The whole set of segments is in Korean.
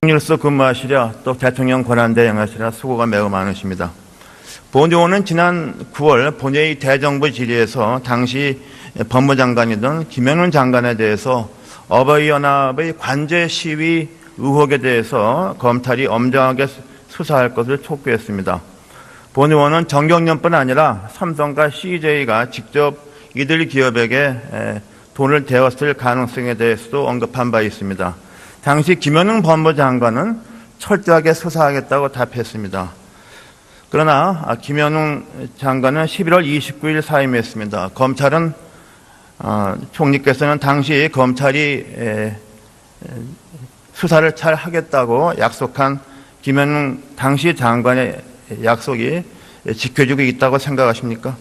총리로서 근무하시랴 또 대통령 권한대행 하시랴 수고가 매우 많으십니다. 본의원은 지난 9월 본회의 대정부 질의에서 당시 법무장관이던 김현웅 장관에 대해서 어버이연합의 관제 시위 의혹에 대해서 검찰이 엄정하게 수사할 것을 촉구했습니다. 본의원은 정경련뿐 아니라 삼성과 CJ가 직접 이들 기업에게 돈을 대었을 가능성에 대해서도 언급한 바 있습니다. 당시 김현웅 법무장관은 철저하게 수사하겠다고 답했습니다. 그러나 김현웅 장관은 11월 29일 사임했습니다. 검찰은 총리께서는 당시 검찰이 수사를 잘 하겠다고 약속한 김현웅 당시 장관의 약속이 지켜지고 있다고 생각하십니까?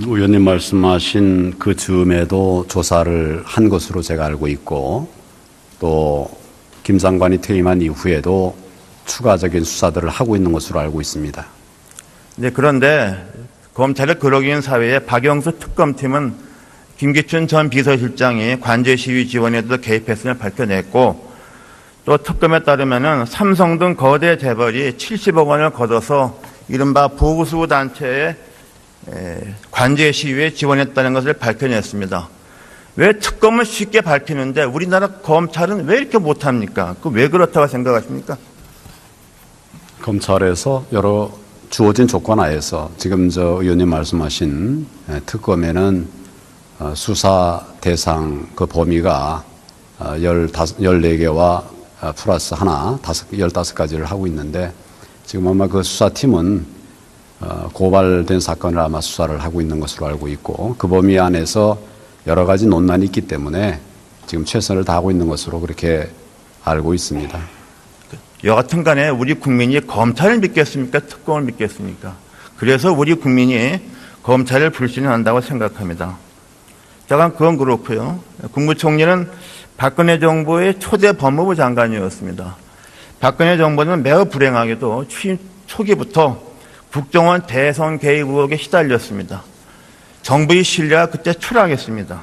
의원님 말씀하신 그 즈음에도 조사를 한 것으로 제가 알고 있고 또 김 장관이 퇴임한 이후에도 추가적인 수사들을 하고 있는 것으로 알고 있습니다. 네, 그런데 검찰의 그러기인 사회에 박영수 특검팀은 김기춘 전 비서실장이 관제 시위 지원에도 개입했음을 밝혀냈고 또 특검에 따르면 삼성 등 거대 재벌이 70억 원을 걷어서 이른바 보수 단체에 관제 시위에 지원했다는 것을 밝혀냈습니다. 왜 특검은 쉽게 밝히는데 우리나라 검찰은 왜 이렇게 못합니까? 왜 그렇다고 생각하십니까? 검찰에서 여러 주어진 조건 하에서 지금 의원님 말씀하신 특검에는 수사 대상 그 범위가 14개와 플러스 하나, 15가지를 하고 있는데 지금 아마 그 수사팀은 고발된 사건을 아마 수사를 하고 있는 것으로 알고 있고 그 범위 안에서 여러 가지 논란이 있기 때문에 지금 최선을 다하고 있는 것으로 그렇게 알고 있습니다. 여하튼 간에 우리 국민이 검찰을 믿겠습니까? 특검을 믿겠습니까? 그래서 우리 국민이 검찰을 불신한다고 생각합니다. 자간 그건 그렇고요. 국무총리는 박근혜 정부의 초대 법무부 장관이었습니다. 박근혜 정부는 매우 불행하게도 취임 초기부터 국정원 대선 개입 의혹에 시달렸습니다. 정부의 신뢰가 그때 추락했습니다.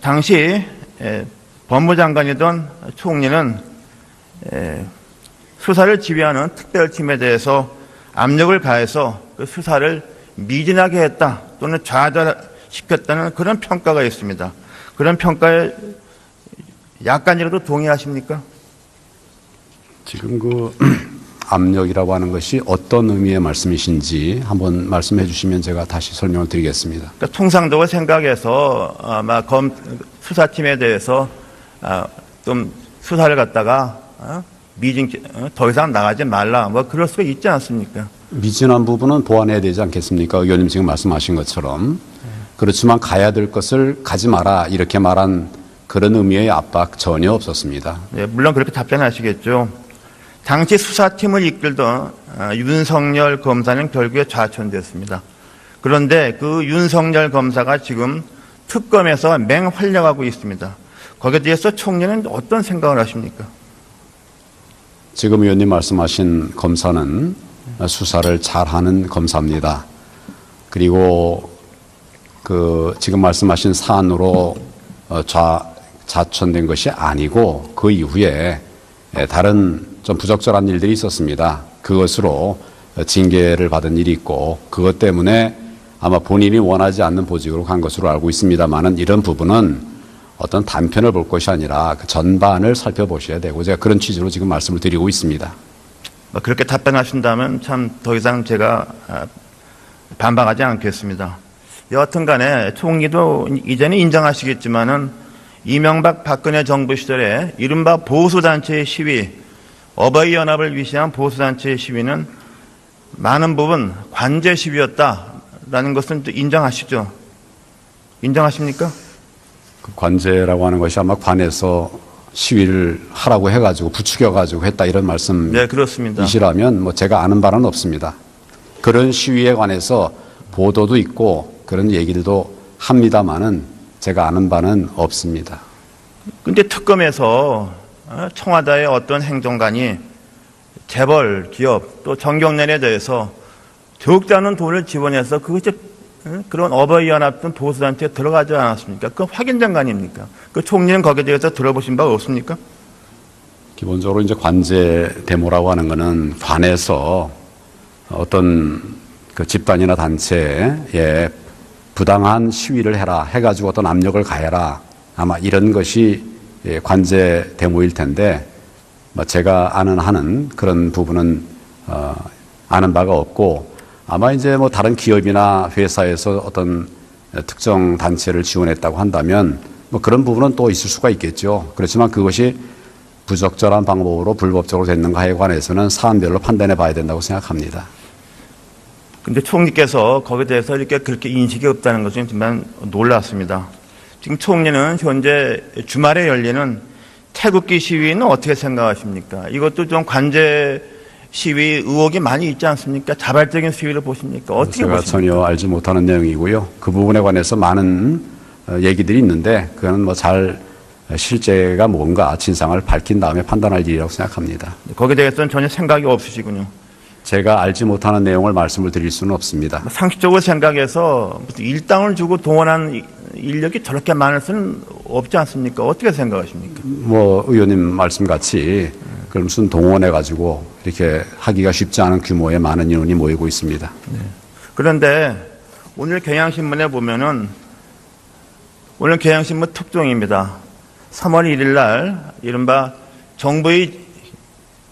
당시 법무장관이던 총리는 수사를 지휘하는 특별팀에 대해서 압력을 가해서 그 수사를 미진하게 했다 또는 좌절시켰다는 그런 평가가 있습니다. 그런 평가에 약간이라도 동의하십니까? 지금 그 압력이라고 하는 것이 어떤 의미의 말씀이신지 한번 말씀해 주시면 제가 다시 설명을 드리겠습니다. 그러니까 통상적으로 생각해서 아마 수사팀에 대해서 좀 수사를 갖다가 더 이상 나가지 말라 그럴 수가 있지 않습니까? 미진한 부분은 보완해야 되지 않겠습니까? 의원님 지금 말씀하신 것처럼. 그렇지만 가야 될 것을 가지 마라 이렇게 말한 그런 의미의 압박 전혀 없었습니다. 네, 물론 그렇게 답변하시겠죠. 당시 수사팀을 이끌던 윤석열 검사는 결국에 좌천됐습니다. 그런데 그 윤석열 검사가 지금 특검에서 맹활약하고 있습니다. 거기에 대해서 총리는 어떤 생각을 하십니까? 지금 의원님 말씀하신 검사는 수사를 잘하는 검사입니다. 그리고 그 지금 말씀하신 사안으로 좌천된 것이 아니고 그 이후에 다른 좀 부적절한 일들이 있었습니다. 그것으로 징계를 받은 일이 있고 그것 때문에 아마 본인이 원하지 않는 보직으로 간 것으로 알고 있습니다만은 이런 부분은 어떤 단편을 볼 것이 아니라 그 전반을 살펴보셔야 되고 제가 그런 취지로 지금 말씀을 드리고 있습니다. 그렇게 답변하신다면 참 더 이상 제가 반박하지 않겠습니다. 여하튼 간에 총리도 이제는 인정하시겠지만은 이명박 박근혜 정부 시절에 이른바 보수단체의 시위, 어버이연합을 위시한 보수단체의 시위는 많은 부분 관제 시위였다라는 것은 인정하시죠? 인정하십니까? 그 관제라고 하는 것이 아마 관에서 시위를 하라고 해가지고 부추겨가지고 했다 이런 말씀. 네, 그렇습니다. 이시라면 제가 아는 바는 없습니다. 그런 시위에 관해서 보도도 있고 그런 얘기들도 합니다만은 제가 아는 바는 없습니다. 근데 특검에서 청와대의 어떤 행정관이 재벌, 기업 또 정경련에 대해서 적지 않은 돈을 지원해서 그것이 그런 어버이연합 등 보수단체에 들어가지 않았습니까? 그 확인된 거 아닙니까? 그 총리는 거기에 대해서 들어보신 바 없습니까? 기본적으로 이제 관제 데모라고 하는 거는 관에서 어떤 그 집단이나 단체에 부당한 시위를 해라 해가지고 어떤 압력을 가해라 아마 이런 것이 관제 데모일 텐데 제가 아는 한은 그런 부분은 아는 바가 없고 아마 이제 뭐 다른 기업이나 회사에서 어떤 특정 단체를 지원했다고 한다면 뭐 그런 부분은 또 있을 수가 있겠죠. 그렇지만 그것이 부적절한 방법으로 불법적으로 됐는가에 관해서는 사안별로 판단해 봐야 된다고 생각합니다. 근데 총리께서 거기에 대해서 이렇게 그렇게 인식이 없다는 것은 정말 놀랐습니다. 지금 총리는 현재 주말에 열리는 태극기 시위는 어떻게 생각하십니까? 이것도 좀 관제 시위 의혹이 많이 있지 않습니까? 자발적인 시위를 보십니까? 어떻게 제가 보십니까? 전혀 알지 못하는 내용이고요. 그 부분에 관해서 많은 얘기들이 있는데 그거는 뭐 잘 실제가 뭔가 진상을 밝힌 다음에 판단할 일이라고 생각합니다. 거기에 대해서는 전혀 생각이 없으시군요. 제가 알지 못하는 내용을 말씀을 드릴 수는 없습니다. 상식적으로 생각해서 무슨 일당을 주고 동원한 인력이 저렇게 많을 수는 없지 않습니까? 어떻게 생각하십니까? 뭐 의원님 말씀같이 그럼 무슨 동원해 가지고 이렇게 하기가 쉽지 않은 규모의 많은 인원이 모이고 있습니다. 그런데 오늘 경향신문에 보면은 오늘 경향신문 특종입니다. 3월 1일 날 이른바 정부의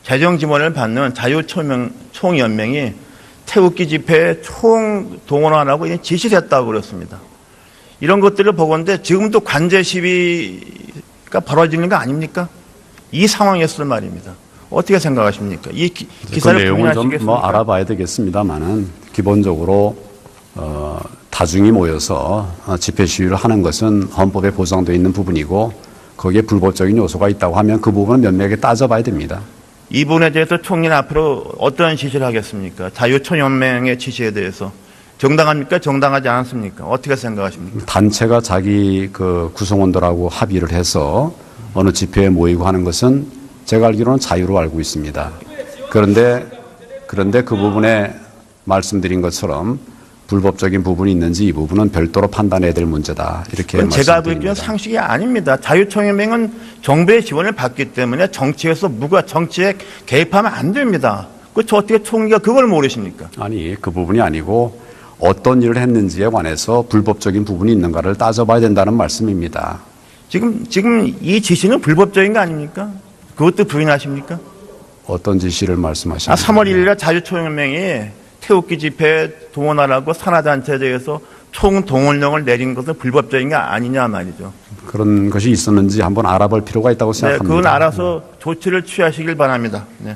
재정 지원을 받는 자유총연맹이 태극기 집회에 총 동원하라고 지시를 했다고 그랬습니다. 이런 것들을 보건대 지금도 관제 시위가 벌어지는 거 아닙니까? 이 상황이었을 말입니다. 어떻게 생각하십니까? 이 기사를 그 내용을 좀 부인하시겠습니까? 알아봐야 되겠습니다만은 기본적으로 다중이 모여서 집회 시위를 하는 것은 헌법에 보장되어 있는 부분이고 거기에 불법적인 요소가 있다고 하면 그 부분은 면밀하게 따져봐야 됩니다. 이 부분에 대해서 총리는 앞으로 어떤 지시를 하겠습니까? 자유총연맹의 지시에 대해서 정당합니까? 정당하지 않습니까? 어떻게 생각하십니까? 단체가 자기 그 구성원들하고 합의를 해서 어느 집회에 모이고 하는 것은 제가 알기로는 자유로 알고 있습니다. 그런데 그 부분에 말씀드린 것처럼 불법적인 부분이 있는지 이 부분은 별도로 판단해야 될 문제다. 이렇게 제가 알고 말씀드립니다. 있기로는 상식이 아닙니다. 자유총연맹은 정부의 지원을 받기 때문에 정치에서 정치에 개입하면 안 됩니다. 저 어떻게 총리가 그걸 모르십니까? 아니 그 부분이 아니고 어떤 일을 했는지에 관해서 불법적인 부분이 있는가를 따져봐야 된다는 말씀입니다. 지금 이 지시는 불법적인 거 아닙니까? 그것도 부인하십니까? 어떤 지시를 말씀하시는 3월 1일에 자유총연맹이 태극기 집회에 동원하라고 산하단체에 대해서 총동원령을 내린 것은 불법적인 게 아니냐 말이죠. 그런 것이 있었는지 한번 알아볼 필요가 있다고 네, 생각합니다. 그건 알아서 조치를 취하시길 바랍니다. 네.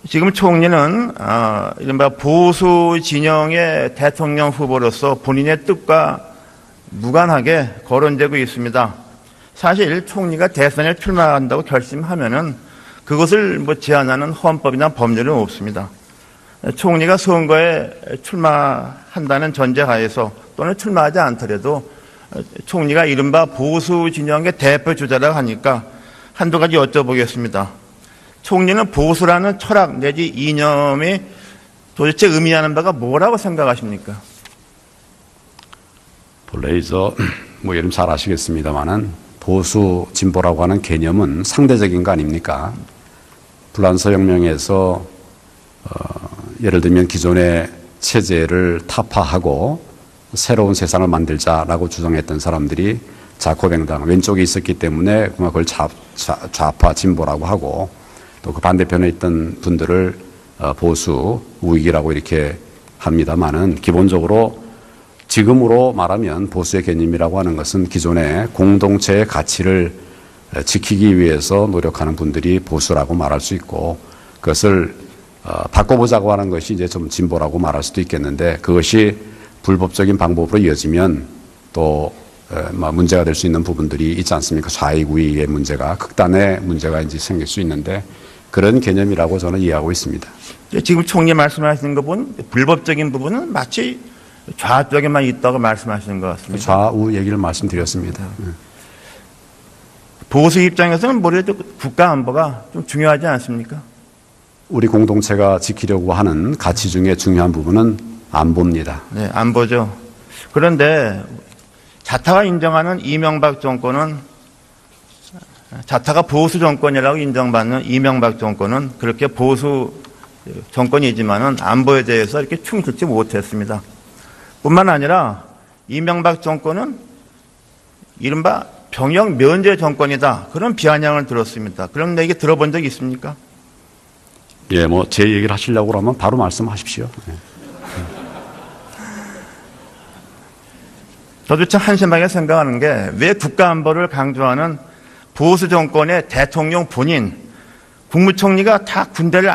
지금 총리는 이른바 보수 진영의 대통령 후보로서 본인의 뜻과 무관하게 거론되고 있습니다. 사실 총리가 대선에 출마한다고 결심하면은 그것을 제한하는 헌법이나 법률은 없습니다. 총리가 선거에 출마한다는 전제하에서 또는 출마하지 않더라도 총리가 이른바 보수 진영의 대표 주자라고 하니까 한두 가지 여쭤보겠습니다. 총리는 보수라는 철학 내지 이념이 도대체 의미하는 바가 뭐라고 생각하십니까? 본래 뭐 여러분 잘 아시겠습니다만은 보수 진보라고 하는 개념은 상대적인 거 아닙니까? 불란서 혁명에서 예를 들면 기존의 체제를 타파하고 새로운 세상을 만들자라고 주장했던 사람들이 자코뱅당 왼쪽에 있었기 때문에 그걸 좌파 진보라고 하고 또 그 반대편에 있던 분들을 보수 우익이라고 이렇게 합니다만은 기본적으로 지금으로 말하면 보수의 개념이라고 하는 것은 기존의 공동체의 가치를 지키기 위해서 노력하는 분들이 보수라고 말할 수 있고 그것을 바꿔보자고 하는 것이 이제 좀 진보라고 말할 수도 있겠는데 그것이 불법적인 방법으로 이어지면 또 문제가 될 수 있는 부분들이 있지 않습니까? 좌익 우익의 문제가 극단의 문제가 이제 생길 수 있는데 그런 개념이라고 저는 이해하고 있습니다. 지금 총리 말씀하시는 거 보면 불법적인 부분은 마치 좌쪽에만 있다고 말씀하시는 것 같습니다. 좌우 얘기를 말씀드렸습니다. 보수 입장에서는 뭐래도 국가 안보가 좀 중요하지 않습니까? 우리 공동체가 지키려고 하는 가치 중에 중요한 부분은 안보입니다. 네, 안보죠. 그런데 자타가 인정하는 이명박 정권은 자타가 보수 정권이라고 인정받는 이명박 정권은 그렇게 보수 정권이지만은 안보에 대해서 이렇게 충실치 못했습니다. 뿐만 아니라 이명박 정권은 이른바 병역 면제 정권이다. 그런 비아냥을 들었습니다. 그런 얘기 들어본 적 있습니까? 예, 뭐 제 얘기를 하시려고 그러면 바로 말씀하십시오. 예. 저도 참 한심하게 생각하는 게 왜 국가안보를 강조하는 보수 정권의 대통령 본인, 국무총리가 다 군대를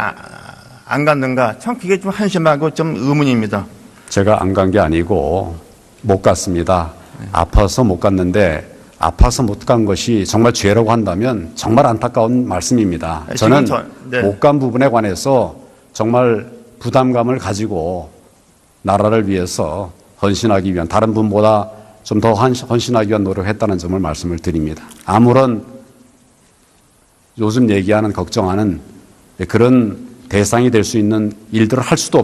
안 갔는가? 참 그게 좀 한심하고 좀 의문입니다. 제가 안 간 게 아니고 못 갔습니다. 아파서 못 갔는데 아파서 못 간 것이 정말 죄라고 한다면 정말 안타까운 말씀입니다. 저는 네. 못 간 부분에 관해서 정말 부담감을 가지고 나라를 위해서 헌신하기 위한 다른 분보다 좀 더 헌신하기 위한 노력을 했다는 점을 말씀을 드립니다. 아무런 요즘 얘기하는 걱정하는 그런 대상이 될 수 있는 일들을 할 수도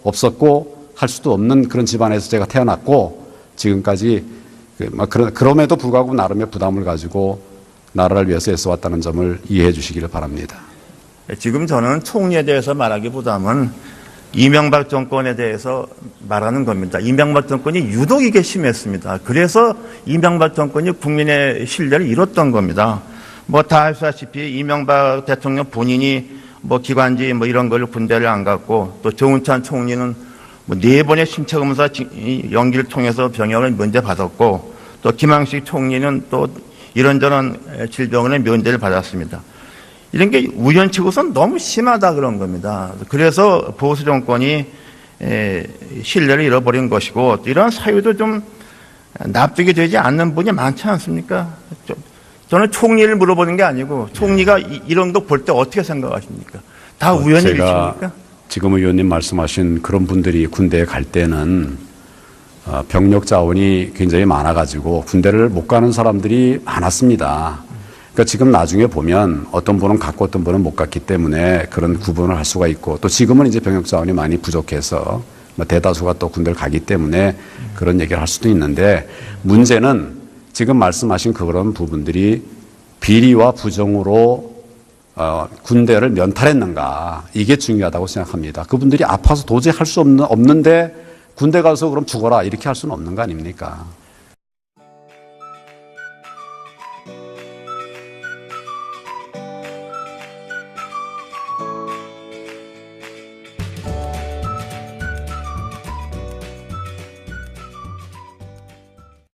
없었고 할 수도 없는 그런 집안에서 제가 태어났고 지금까지 그럼에도 불구하고 나름의 부담을 가지고 나라를 위해서 애써왔다는 점을 이해해 주시기를 바랍니다. 지금 저는 총리에 대해서 말하기보다는 이명박 정권에 대해서 말하는 겁니다. 이명박 정권이 유독 이게 심했습니다. 그래서 이명박 정권이 국민의 신뢰를 잃었던 겁니다. 뭐 다 아시다시피 이명박 대통령 본인이 뭐 기관지 뭐 이런 걸 군대를 안 갔고 또 정운찬 총리는 뭐 4번의 신체 검사 연기를 통해서 병역을 면제받았고 또 김항식 총리는 또 이런저런 질병의 면제를 받았습니다. 이런 게 우연치고선 너무 심하다 그런 겁니다. 그래서 보수 정권이 신뢰를 잃어버린 것이고 이런 사유도 좀 납득이 되지 않는 분이 많지 않습니까? 저는 총리를 물어보는 게 아니고 총리가 이런 거 볼 때 어떻게 생각하십니까? 다 우연히 비칩니까? 지금 의원님 말씀하신 그런 분들이 군대에 갈 때는 병력 자원이 굉장히 많아가지고 군대를 못 가는 사람들이 많았습니다. 그러니까 지금 나중에 보면 어떤 분은 갔고 어떤 분은 못 갔기 때문에 그런 구분을 할 수가 있고 또 지금은 이제 병역 자원이 많이 부족해서 대다수가 또 군대를 가기 때문에 그런 얘기를 할 수도 있는데 문제는 지금 말씀하신 그런 부분들이 비리와 부정으로 군대를 면탈했는가 이게 중요하다고 생각합니다. 그분들이 아파서 도저히 할 수 없는데 군대 가서 그럼 죽어라 이렇게 할 수는 없는 거 아닙니까?